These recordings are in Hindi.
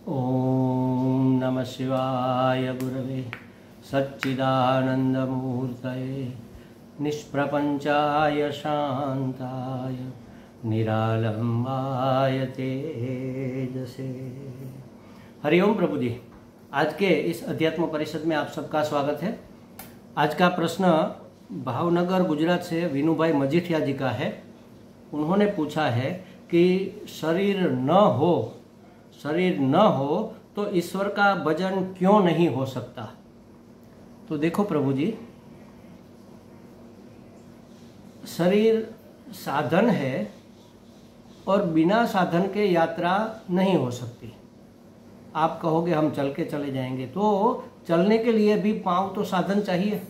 ओम नमः शिवाय गुरवे सच्चिदानंदमूर्तये निष्प्रपंचाय शांताय निरालंबाय तेजसे। हरिओम प्रभु जी। आज के इस अध्यात्म परिषद में आप सबका स्वागत है। आज का प्रश्न भावनगर गुजरात से विनुभाई मजीठिया जी का है। उन्होंने पूछा है कि शरीर न हो तो ईश्वर का भजन क्यों नहीं हो सकता। तो देखो प्रभु जी, शरीर साधन है और बिना साधन के यात्रा नहीं हो सकती। आप कहोगे हम चल के चले जाएंगे, तो चलने के लिए भी पाँव तो साधन चाहिए,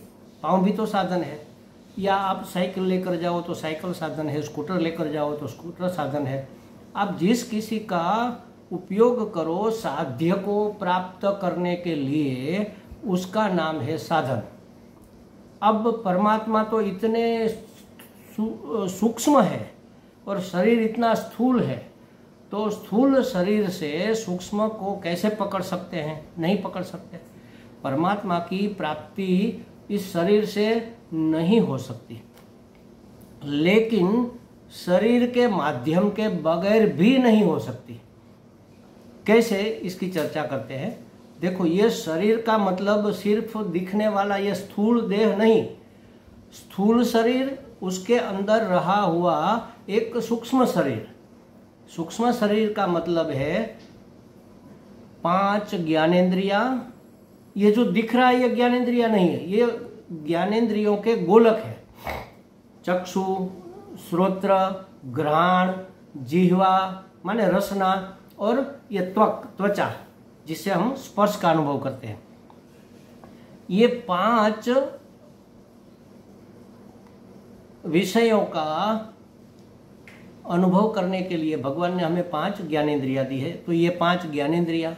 पाँव भी तो साधन है। या आप साइकिल लेकर जाओ तो साइकिल साधन है, स्कूटर लेकर जाओ तो स्कूटर साधन है। आप जिस किसी का उपयोग करो साध्य को प्राप्त करने के लिए, उसका नाम है साधन। अब परमात्मा तो इतने सूक्ष्म है और शरीर इतना स्थूल है, तो स्थूल शरीर से सूक्ष्म को कैसे पकड़ सकते हैं? नहीं पकड़ सकते। परमात्मा की प्राप्ति इस शरीर से नहीं हो सकती, लेकिन शरीर के माध्यम के बगैर भी नहीं हो सकती। कैसे, इसकी चर्चा करते हैं। देखो, ये शरीर का मतलब सिर्फ दिखने वाला ये स्थूल देह नहीं। स्थूल शरीर, उसके अंदर रहा हुआ एक सूक्ष्म शरीर। सूक्ष्म शरीर का मतलब है 5 ज्ञानेंद्रियां। ये जो दिख रहा है ये ज्ञानेंद्रिया नहीं है, ये ज्ञानेंद्रियों के गोलक है। चक्षु, श्रोत्र, घ्राण, जिह्वा माने रसना, और ये त्वचा जिससे हम स्पर्श का अनुभव करते हैं। ये 5 विषयों का अनुभव करने के लिए भगवान ने हमें 5 ज्ञानेंद्रिया दी है। तो ये 5 ज्ञानेंद्रिया,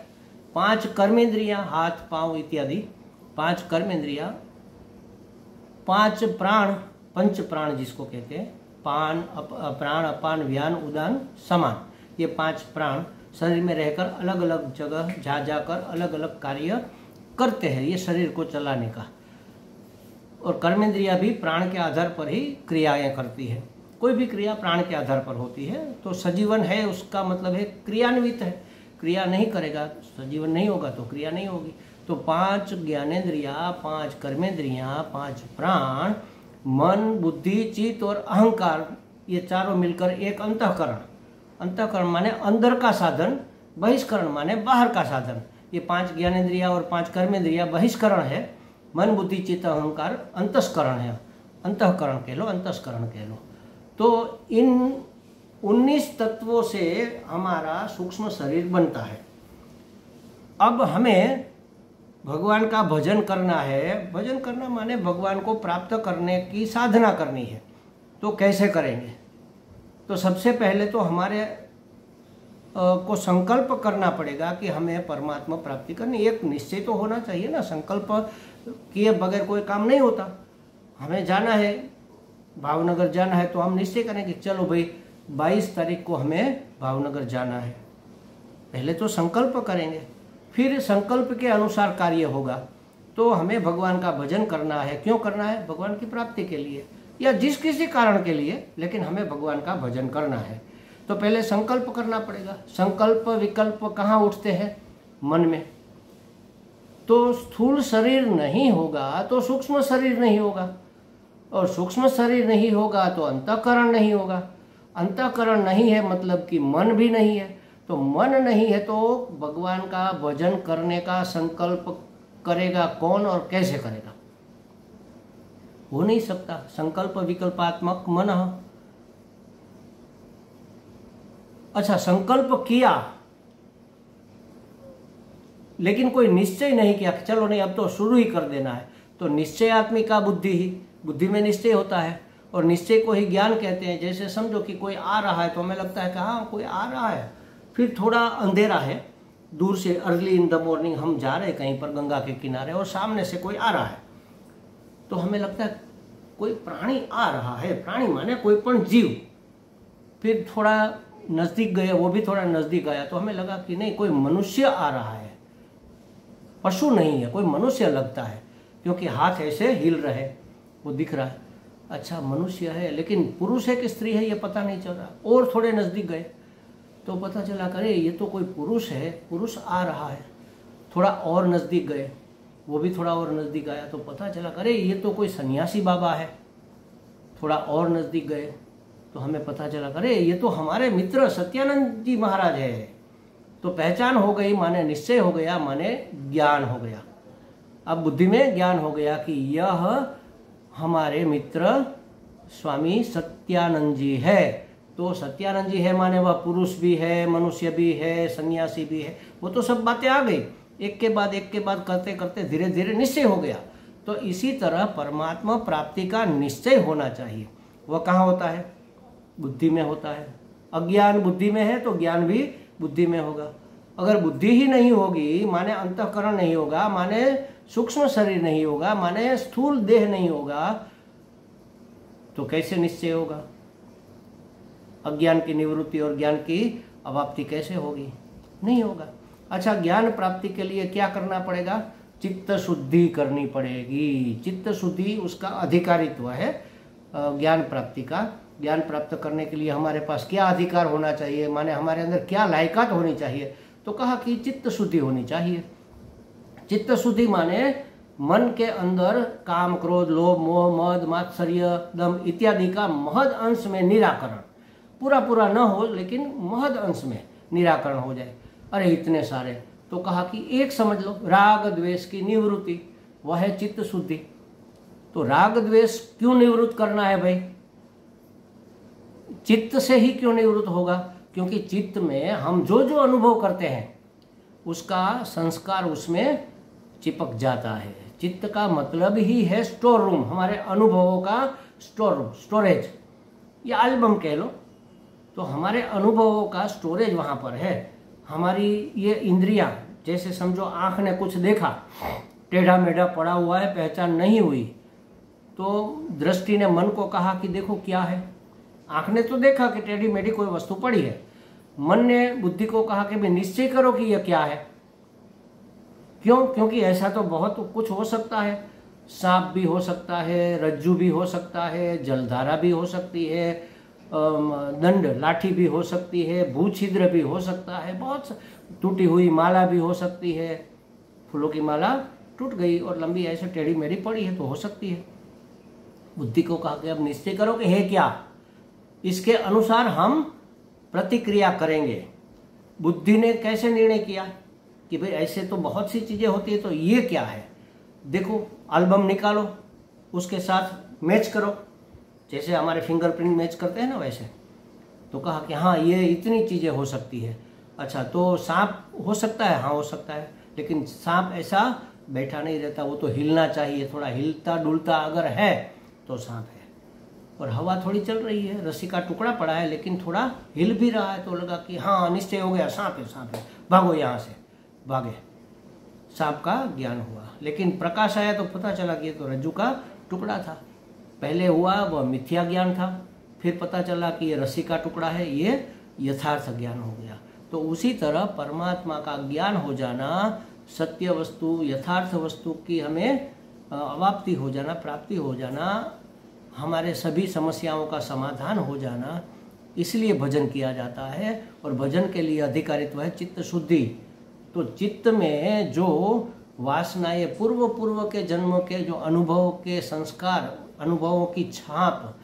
5 कर्मेंद्रिया, हाथ पांव इत्यादि, 5 कर्मेंद्रिया, 5 प्राण, पंच प्राण जिसको कहते हैं, प्राण, अपान, व्यान, उदान, समान। ये 5 प्राण शरीर में रहकर अलग अलग जगह जा जाकर अलग अलग कार्य करते हैं, ये शरीर को चलाने का। और कर्मेंद्रिया भी प्राण के आधार पर ही क्रियाएं करती है। कोई भी क्रिया प्राण के आधार पर होती है। तो सजीवन है, उसका मतलब है क्रियान्वित है। क्रिया नहीं करेगा, सजीवन नहीं होगा तो क्रिया नहीं होगी। तो 5 ज्ञानेंद्रिया, 5 कर्मेंद्रिया, 5 प्राण, मन, बुद्धि, चित्त और अहंकार, ये चारों मिलकर एक अंतःकरण। अंतःकरण माने अंदर का साधन, बहिष्करण माने बाहर का साधन। ये 5 ज्ञानेंद्रिया और 5 कर्मेंद्रिया बहिष्करण है। मन, बुद्धि, चित्त, अहंकार अंतस्करण है। अंतःकरण कह लो, अंतस्करण कह लो। तो इन 19 तत्वों से हमारा सूक्ष्म शरीर बनता है। अब हमें भगवान का भजन करना है। भजन करना माने भगवान को प्राप्त करने की साधना करनी है। तो कैसे करेंगे? तो सबसे पहले तो हमारे को संकल्प करना पड़ेगा कि हमें परमात्मा प्राप्ति करनी। एक निश्चय तो होना चाहिए ना। संकल्प किए बगैर कोई काम नहीं होता। हमें जाना है, भावनगर जाना है, तो हम निश्चय करेंगे चलो भाई 22 तारीख को हमें भावनगर जाना है। पहले तो संकल्प करेंगे, फिर संकल्प के अनुसार कार्य होगा। तो हमें भगवान का भजन करना है। क्यों करना है? भगवान की प्राप्ति के लिए या जिस किसी कारण के लिए, लेकिन हमें भगवान का भजन करना है। तो पहले संकल्प करना पड़ेगा। संकल्प विकल्प कहाँ उठते हैं? मन में। तो स्थूल शरीर नहीं होगा तो सूक्ष्म शरीर नहीं होगा, और सूक्ष्म शरीर नहीं होगा तो अंतःकरण नहीं होगा। अंतःकरण नहीं है मतलब कि मन भी नहीं है। तो मन नहीं है तो भगवान का भजन करने का संकल्प करेगा कौन और कैसे करेगा? हो नहीं सकता। संकल्प विकल्पात्मक मन। अच्छा, संकल्प किया लेकिन कोई निश्चय नहीं किया, चलो नहीं अब तो शुरू ही कर देना है। तो निश्चयात्मिका बुद्धि ही, बुद्धि में निश्चय होता है और निश्चय को ही ज्ञान कहते हैं। जैसे समझो कि कोई आ रहा है तो हमें लगता है कि हाँ कोई आ रहा है, फिर थोड़ा अंधेरा है, दूर से अर्ली इन द मॉर्निंग हम जा रहे हैं कहीं पर गंगा के किनारे और सामने से कोई आ रहा है, तो हमें लगता है कोई प्राणी आ रहा है। प्राणी माने कोई पण जीव। फिर थोड़ा नज़दीक गए, वो भी थोड़ा नज़दीक आया, तो हमें लगा कि नहीं, कोई मनुष्य आ रहा है, पशु नहीं है, कोई मनुष्य लगता है, क्योंकि हाथ ऐसे हिल रहे, वो दिख रहा है। अच्छा, मनुष्य है, लेकिन पुरुष है कि स्त्री है ये पता नहीं चल रहा। और थोड़े नज़दीक गए तो पता चला, अरे ये तो कोई पुरुष है, पुरुष आ रहा है। थोड़ा और नज़दीक गए, वो भी थोड़ा और नज़दीक आया, तो पता चला, अरे ये तो कोई सन्यासी बाबा है। थोड़ा और नज़दीक गए तो हमें पता चला, अरे ये तो हमारे मित्र सत्यानंद जी महाराज है। तो पहचान हो गई, माने निश्चय हो गया, माने ज्ञान हो गया। अब बुद्धि में ज्ञान हो गया कि यह हमारे मित्र स्वामी सत्यानंद जी है। तो सत्यानंद जी है माने वह पुरुष भी है, मनुष्य भी है, सन्यासी भी है, वो तो सब बातें आ गई। एक के बाद करते करते धीरे धीरे निश्चय हो गया। तो इसी तरह परमात्मा प्राप्ति का निश्चय होना चाहिए। वह कहाँ होता है? बुद्धि में होता है। अज्ञान बुद्धि में है तो ज्ञान भी बुद्धि में होगा। अगर बुद्धि ही नहीं होगी, माने अंतःकरण नहीं होगा, माने सूक्ष्म शरीर नहीं होगा, माने स्थूल देह नहीं होगा, तो कैसे निश्चय होगा? अज्ञान की निवृत्ति और ज्ञान की अवाप्ति कैसे होगी? नहीं होगा। अच्छा, ज्ञान प्राप्ति के लिए क्या करना पड़ेगा? चित्त शुद्धि करनी पड़ेगी। चित्त शुद्धि उसका अधिकारित्व है ज्ञान प्राप्ति का। ज्ञान प्राप्त करने के लिए हमारे पास क्या अधिकार होना चाहिए, माने हमारे अंदर क्या लायकात होनी चाहिए? तो कहा कि चित्त शुद्धि होनी चाहिए। चित्त शुद्धि माने मन के अंदर काम, क्रोध, लोभ, मोह, मद, मात्सर्य, दम इत्यादि का महद अंश में निराकरण, पूरा पूरा न हो लेकिन महद अंश में निराकरण हो जाए। अरे इतने सारे, तो कहा कि एक समझ लो, राग द्वेष की निवृत्ति, वह है चित्त शुद्धि। तो राग द्वेष क्यों निवृत्त करना है भाई? चित्त से ही क्यों निवृत्त होगा? क्योंकि चित्त में हम जो जो अनुभव करते हैं उसका संस्कार उसमें चिपक जाता है। चित्त का मतलब ही है स्टोर रूम, हमारे अनुभवों का स्टोर रूम, स्टोरेज, या एल्बम कह लो। तो हमारे अनुभवों का स्टोरेज वहाँ पर है। हमारी ये इंद्रियां, जैसे समझो आँख ने कुछ देखा, टेढ़ा मेढ़ा पड़ा हुआ है, पहचान नहीं हुई, तो दृष्टि ने मन को कहा कि देखो क्या है। आँख ने तो देखा कि टेढ़ी मेढ़ी कोई वस्तु पड़ी है। मन ने बुद्धि को कहा कि भाई निश्चय करो कि यह क्या है। क्यों? क्योंकि ऐसा तो बहुत कुछ हो सकता है। सांप भी हो सकता है, रज्जू भी हो सकता है, जलधारा भी हो सकती है, दंड लाठी भी हो सकती है, भू छिद्र भी हो सकता है, बहुत टूटी हुई माला भी हो सकती है। फूलों की माला टूट गई और लंबी ऐसे टेढ़ी मेढ़ी पड़ी है तो हो सकती है। बुद्धि को कहा कि अब निश्चय करो कि है क्या, इसके अनुसार हम प्रतिक्रिया करेंगे। बुद्धि ने कैसे निर्णय किया कि भाई ऐसे तो बहुत सी चीजें होती है, तो ये क्या है? देखो, एल्बम निकालो, उसके साथ मैच करो, जैसे हमारे फिंगरप्रिंट मैच करते हैं ना वैसे। तो कहा कि हाँ, ये इतनी चीजें हो सकती है। अच्छा, तो सांप हो सकता है? हाँ हो सकता है, लेकिन सांप ऐसा बैठा नहीं रहता, वो तो हिलना चाहिए। थोड़ा हिलता डुलता अगर है तो सांप है। और हवा थोड़ी चल रही है, रस्सी का टुकड़ा पड़ा है लेकिन थोड़ा हिल भी रहा है, तो लगा कि हाँ निश्चय हो गया, सांप है, सांप है, भागो यहाँ से। भागे, सांप का ज्ञान हुआ। लेकिन प्रकाश आया तो पता चला कि ये तो रज्जू का टुकड़ा था। पहले हुआ वह मिथ्या ज्ञान था, फिर पता चला कि ये रस्सी का टुकड़ा है, ये यथार्थ ज्ञान हो गया। तो उसी तरह परमात्मा का ज्ञान हो जाना, सत्य वस्तु, यथार्थ वस्तु की हमें अवाप्ति हो जाना, प्राप्ति हो जाना, हमारे सभी समस्याओं का समाधान हो जाना, इसलिए भजन किया जाता है। और भजन के लिए अधिकारित्व है चित्त शुद्धि। तो चित्त में जो वासनाएं, पूर्व के जन्मों के जो अनुभव के संस्कार, अनुभवों की छाप,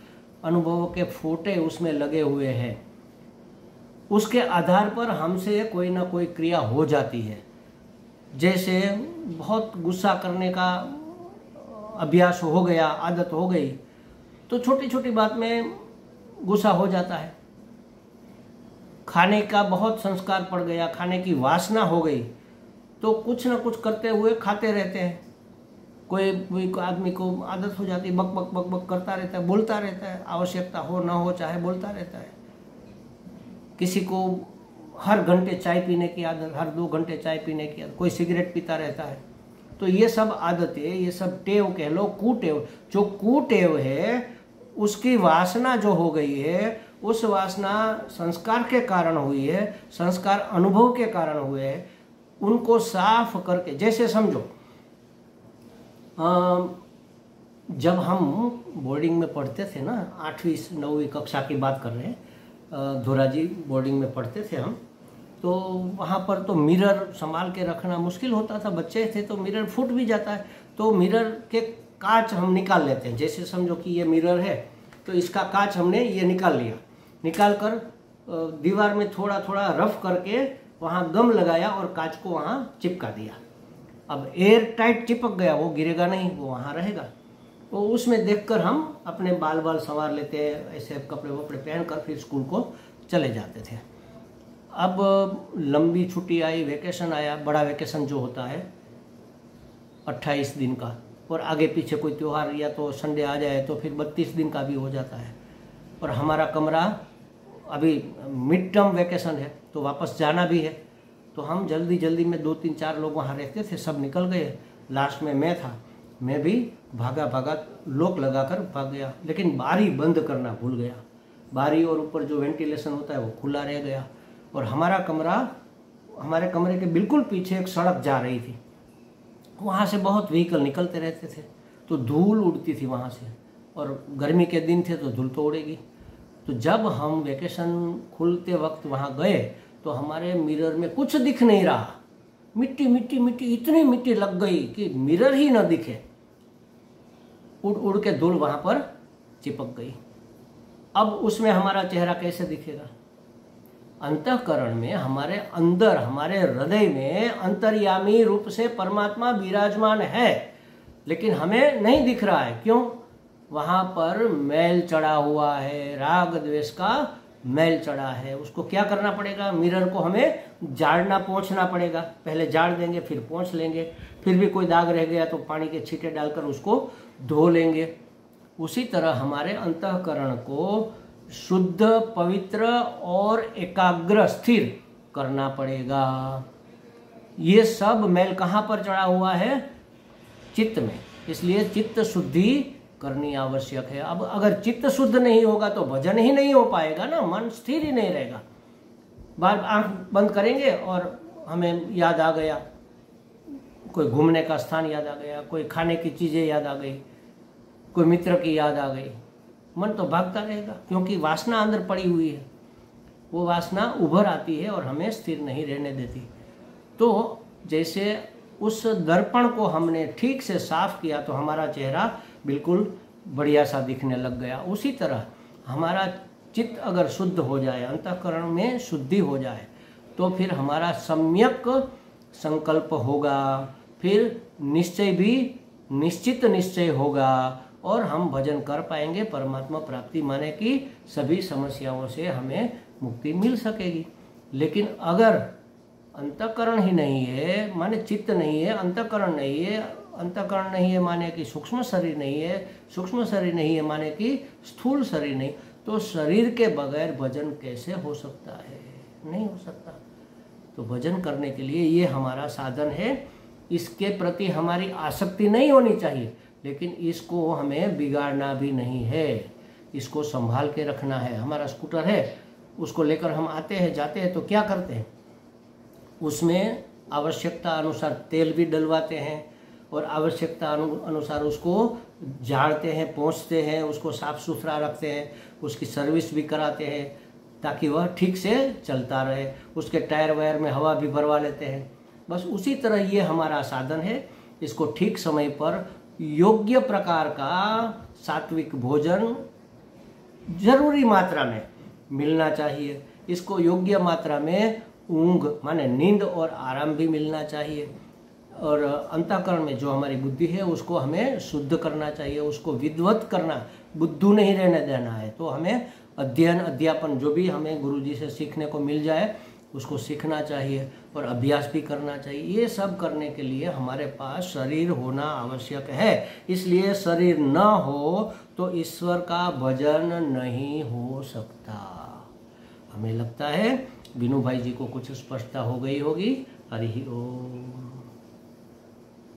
अनुभवों के फोटे उसमें लगे हुए हैं, उसके आधार पर हमसे कोई ना कोई क्रिया हो जाती है। जैसे बहुत गुस्सा करने का अभ्यास हो गया, आदत हो गई, तो छोटी छोटी बात में गुस्सा हो जाता है। खाने का बहुत संस्कार पड़ गया, खाने की वासना हो गई, तो कुछ ना कुछ करते हुए खाते रहते हैं। कोई आदमी को आदत हो जाती है, बक बक बक बक करता रहता है, बोलता रहता है, आवश्यकता हो ना हो चाहे बोलता रहता है। किसी को हर घंटे चाय पीने की आदत, हर 2 घंटे चाय पीने की आदत, कोई सिगरेट पीता रहता है। तो ये सब आदतें, ये सब टेव कह लो, कुटेव। जो कुटेव है उसकी वासना जो हो गई है, उस वासना संस्कार के कारण हुई है, संस्कार अनुभव के कारण हुए हैं, उनको साफ करके, जैसे समझो जब हम बोर्डिंग में पढ़ते थे ना, 8वीं 9वीं कक्षा की बात कर रहे हैं, धोराजी बोर्डिंग में पढ़ते थे हम, तो वहाँ पर तो मिरर संभाल के रखना मुश्किल होता था, बच्चे थे तो मिरर फूट भी जाता है, तो मिरर के कांच हम निकाल लेते हैं। जैसे समझो कि ये मिरर है तो इसका कांच हमने ये निकाल लिया, निकाल कर दीवार में थोड़ा थोड़ा रफ करके वहाँ गम लगाया और कांच को वहाँ चिपका दिया। अब एयर टाइट चिपक गया, वो गिरेगा नहीं, वो वहाँ रहेगा। तो उसमें देखकर हम अपने बाल संवार लेते हैं, ऐसे कपड़े वपड़े पहन कर फिर स्कूल को चले जाते थे। अब लंबी छुट्टी आई, वेकेशन आया, बड़ा वेकेशन जो होता है 28 दिन का, और आगे पीछे कोई त्यौहार या तो संडे आ जाए तो फिर 32 दिन का भी हो जाता है। और हमारा कमरा अभी मिड टर्म वेकेशन है तो वापस जाना भी है, तो हम जल्दी जल्दी में 2-3-4 लोग वहाँ रहते थे, सब निकल गए। लास्ट में मैं था, मैं भी भागा लॉक लगाकर भाग गया, लेकिन बारी बंद करना भूल गया। बारी और ऊपर जो वेंटिलेशन होता है वो खुला रह गया। और हमारा कमरा, हमारे कमरे के बिल्कुल पीछे एक सड़क जा रही थी, वहाँ से बहुत व्हीकल निकलते रहते थे, तो धूल उड़ती थी वहाँ से, और गर्मी के दिन थे तो धूल तो उड़ेगी। तो जब हम वेकेशन खुलते वक्त वहाँ गए तो हमारे मिरर में कुछ दिख नहीं रहा, मिट्टी मिट्टी मिट्टी, इतनी मिट्टी लग गई कि मिरर ही न दिखे, उड़ उड़ के धूल वहाँ पर चिपक गई। अब उसमें हमारा चेहरा कैसे दिखेगा? अंतःकरण में, हमारे अंदर, हमारे हृदय में अंतर्यामी रूप से परमात्मा विराजमान है, लेकिन हमें नहीं दिख रहा है। क्यों? वहां पर मैल चढ़ा हुआ है, राग द्वेष का मैल चढ़ा है। उसको क्या करना पड़ेगा? मिरर को हमें झाड़ना, पोंछना पड़ेगा। पहले झाड़ देंगे, फिर पोंछ लेंगे, फिर भी कोई दाग रह गया तो पानी के छींटे डालकर उसको धो लेंगे। उसी तरह हमारे अंतःकरण को शुद्ध, पवित्र और एकाग्र, स्थिर करना पड़ेगा। ये सब मैल कहाँ पर चढ़ा हुआ है? चित्त में। इसलिए चित्त शुद्धि करनी आवश्यक है। अब अगर चित्त शुद्ध नहीं होगा तो भजन ही नहीं हो पाएगा ना, मन स्थिर ही नहीं रहेगा। बार आंख बंद करेंगे और हमें याद आ गया, कोई घूमने का स्थान याद आ गया, कोई खाने की चीजें याद आ गई, कोई मित्र की याद आ गई, मन तो भागता रहेगा, क्योंकि वासना अंदर पड़ी हुई है। वो वासना उभर आती है और हमें स्थिर नहीं रहने देती। तो जैसे उस दर्पण को हमने ठीक से साफ किया तो हमारा चेहरा बिल्कुल बढ़िया सा दिखने लग गया। उसी तरह हमारा चित्त अगर शुद्ध हो जाए, अंतःकरण में शुद्धि हो जाए, तो फिर हमारा सम्यक संकल्प होगा, फिर निश्चय भी निश्चित निश्चय होगा और हम भजन कर पाएंगे। परमात्मा प्राप्ति माने कि सभी समस्याओं से हमें मुक्ति मिल सकेगी। लेकिन अगर अंतःकरण ही नहीं है, माने चित्त नहीं है, अंतःकरण नहीं है, अंतःकरण नहीं है माने कि सूक्ष्म शरीर नहीं है, सूक्ष्म शरीर नहीं है माने कि स्थूल शरीर नहीं, तो शरीर के बगैर भजन कैसे हो सकता है? नहीं हो सकता। तो भजन करने के लिए ये हमारा साधन है। इसके प्रति हमारी आसक्ति नहीं होनी चाहिए, लेकिन इसको हमें बिगाड़ना भी नहीं है, इसको संभाल के रखना है। हमारा स्कूटर है, उसको लेकर हम आते हैं जाते हैं तो क्या करते हैं? उसमें आवश्यकता अनुसार तेल भी डलवाते हैं और आवश्यकता अनुसार उसको झाड़ते हैं, पोंछते हैं, उसको साफ सुथरा रखते हैं, उसकी सर्विस भी कराते हैं ताकि वह ठीक से चलता रहे। उसके टायर वायर में हवा भी भरवा लेते हैं। बस उसी तरह ये हमारा साधन है। इसको ठीक समय पर योग्य प्रकार का सात्विक भोजन जरूरी मात्रा में मिलना चाहिए। इसको योग्य मात्रा में ऊंघ माने नींद और आराम भी मिलना चाहिए। और अंतःकरण में जो हमारी बुद्धि है उसको हमें शुद्ध करना चाहिए, उसको विद्वत करना, बुद्धू नहीं रहने देना है। तो हमें अध्ययन अध्यापन जो भी हमें गुरुजी से सीखने को मिल जाए उसको सीखना चाहिए और अभ्यास भी करना चाहिए। ये सब करने के लिए हमारे पास शरीर होना आवश्यक है। इसलिए शरीर न हो तो ईश्वर का भजन नहीं हो सकता। हमें लगता है विनू भाई जी को कुछ स्पष्टता हो गई होगी। हरि ओम।